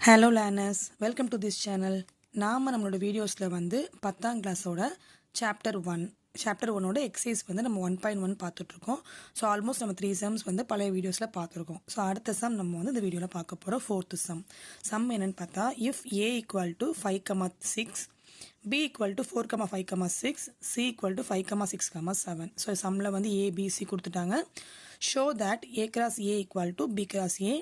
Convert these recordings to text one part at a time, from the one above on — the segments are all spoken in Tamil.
Hello learners, welcome to this channel. நாம் நம்மளோட வீடியோஸில் வந்து 10ஆம் கிளாஸோட சாப்டர் ஒன்னோட எக்ஸசைஸ் வந்து நம்ம 1.1 பார்த்துட்ருக்கோம். ஸோ ஆல்மோஸ்ட் நம்ம 3 சம்ஸ் வந்து பழைய வீடியோஸில் பார்த்துருக்கோம். ஸோ அடுத்த சம் நம்ம வந்து இந்த வீடியோவில் பார்க்க போகிறோம். 4th சம் என்னென்னு பார்த்தா, if A = 5,6, B = 4,5,6, C = 5,6,7. So சம்மில் வந்து ABC கொடுத்துட்டாங்க. Show that A cross A = B cross A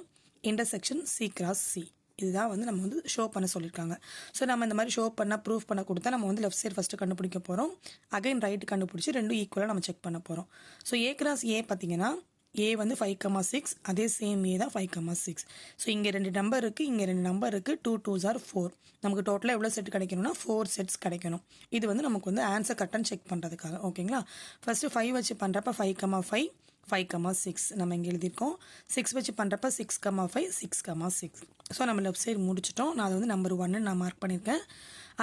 intersection C cross C. இதுதான் வந்து நம்ம வந்து ஷோ பண்ண சொல்லியிருக்காங்க. ஸோ நம்ம இந்த மாதிரி ஷோ பண்ணால் ப்ரூஃப் பண்ண கொடுத்தா நம்ம வந்து லெஃப்ட் சைடு ஃபஸ்ட்டு கண்டுபிடிக்க போகிறோம். அகைன் ரைட் கண்டுபிடிச்சி ரெண்டும் ஈக்குவலாக நம்ம செக் பண்ண போகிறோம். ஸோ A cross A பார்த்தீங்கன்னா A வந்து 5,6, அதே சேம் A தான் 5,6. ஸோ இங்கே 2 நம்பர் இருக்குது, இங்கே 2 நம்பர் இருக்குது. 2 2s are 4. நமக்கு டோட்டலாக எவ்வளோ செட் கிடைக்கணும்னா 4 செட்ஸ் கிடைக்கணும். இது வந்து நமக்கு வந்து ஆன்சர் கரெக்டாக செக் பண்ணுறதுக்காக. ஓகேங்களா? ஃபஸ்ட்டு 5 வச்சு பண்ணுறப்ப 5,5 5,6 நம்ம இங்கே எழுதியிருக்கோம். 6 வச்சு பண்ணுறப்ப 6,5 6,6. ஸோ நம்ம லெஃப்ட் சைடு முடிச்சிட்டோம். நான் அதை வந்து நம்பர் 1 நான் மார்க் பண்ணியிருக்கேன்.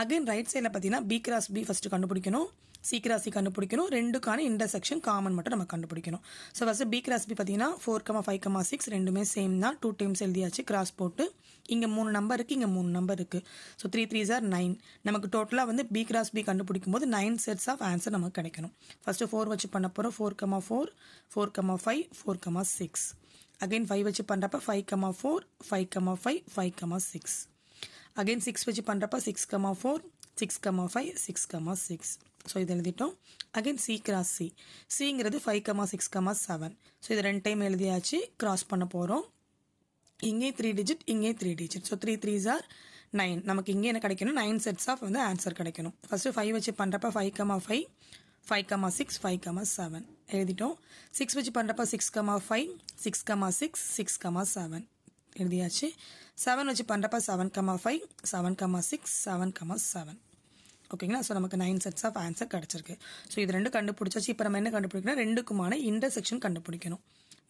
அகைன் ரைட் சைடில் பார்த்தீங்கன்னா B cross B ஃபஸ்ட்டு கண்டுபிடிக்கணும், C cross C கண்டுபிடிக்கணும். ரெண்டுக்கான இன்டர்செக்ஷன் காமன் மட்டும் நம்ம கண்டுபிடிக்கணும். So first B cross B பார்த்தீங்கன்னா 4,5,6 ரெண்டுமே சேம் தான். 2 டைம்ஸ் எழுதியாச்சு கிராஸ் போட்டு. இங்கே 3 நம்பர் இருக்குது, இங்கே 3 நம்பர் இருக்குது. So 3 3s are 9. நமக்கு டோட்டலாக வந்து B cross B கண்டுபிடிக்கும் போது 9 செட்ஸ் ஆஃப் ஆன்சர் நமக்கு கிடைக்கணும். ஃபஸ்ட்டு 4 வச்சு பண்ண போகிறோம். 4,4 4,5 4,6. அகைன் 5 வச்சு பண்ணுறப்ப 5,4 5,5 5,6. அகைன் 6 வச்சு பண்ணுறப்ப 6,4 6,5 6,6. ஸோ இது எழுதிட்டோம். Again C cross C. சிங்கிறது 5,6,7. ஸோ இது 2 டைம் எழுதியாச்சு. கிராஸ் பண்ண போகிறோம். இங்கே 3 டிஜிட், இங்கே 3 டிஜிட். So 3 3s are 9. நமக்கு இங்கே என்ன கிடைக்கணும்? 9 செட்ஸ் ஆஃப் வந்து ஆன்சர் கிடைக்கணும். ஃபஸ்ட்டு 5 வச்சு பண்ணுறப்ப 5,5 5,6 5,7 எழுதிட்டோம். 6 வச்சு பண்ணுறப்ப 6,5 6,6 6,7 எழுதியாச்சு. 7 வச்சு பண்ணுறப்ப 7,5 7,6 7,7. ஓகேங்களா? ஸோ நமக்கு 9 செட்ஸ் ஆஃப் ஆன்சர் கிடச்சிருக்கு. ஸோ இது ரெண்டு கண்டுபிடிச்சாச்சு. இப்போ நம்ம என்ன கண்டுபிடிக்கணும்? ரெண்டுக்குமான இன்டர்செக்ஷன் கண்டுபிடிக்கணும்.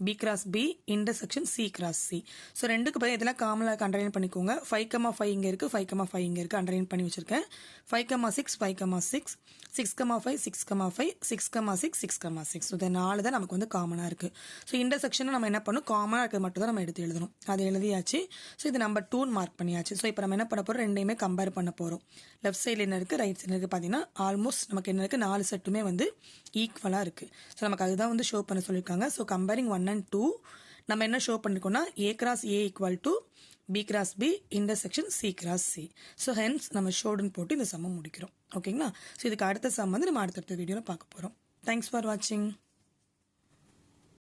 B cross B intersection C cross C. So ரெண்டுக்கு பதில் இதெல்லாம் காமனாக அண்டர்லைன் பண்ணிக்கோங்க. 5,5 இங்கே இருக்குது, 5,5 இங்கே இருக்குது, அண்டர்லைன் பண்ணி வச்சுருக்கேன். 5,6 5,6 6,5 6,5 6,6 6,6. ஸோ இது 4 தான் நமக்கு வந்து காமனாக இருக்குது. ஸோ இன்டர்செக்ஷனை நம்ம என்ன பண்ணணும்? காமனாக இருக்கிறது மட்டும் தான் நம்ம எடுத்து எழுதணும். அது எழுதியாச்சு. ஸோ இது நம்பர் 2 மார்க் பண்ணியாச்சு. ஸோ இப்போ நம்ம என்ன பண்ண போகிறோம்? ரெண்டையுமே கம்பேர் பண்ண போகிறோம். லெஃப்ட் சைடில் என்ன இருக்குது, ரைட் சைடில் இருக்குது. பார்த்தீங்கன்னா ஆல்மோஸ்ட் நமக்கு என்ன இருக்குது? 4 செட்டுமே வந்து ஈக்குவலாக இருக்குது. ஸோ நமக்கு அதுதான் வந்து ஷோ பண்ண சொல்லியிருக்காங்க. ஸோ கம்பேரிங் 1 and 2 நம்ம என்ன show பண்ணிருக்கோம்னா A cross A = B cross B intersection C cross C. So hence நம்ம ஷோடுன்னு போட்டு இந்த சம்ம முடிக்கிறோம். ஓகேங்களா? ஸோ இதுக்கு அடுத்த சம் வந்து நம்ம அடுத்தடுத்த வீடியோவில் பார்க்க போகிறோம். தேங்க்ஸ் ஃபார் வாட்சிங்.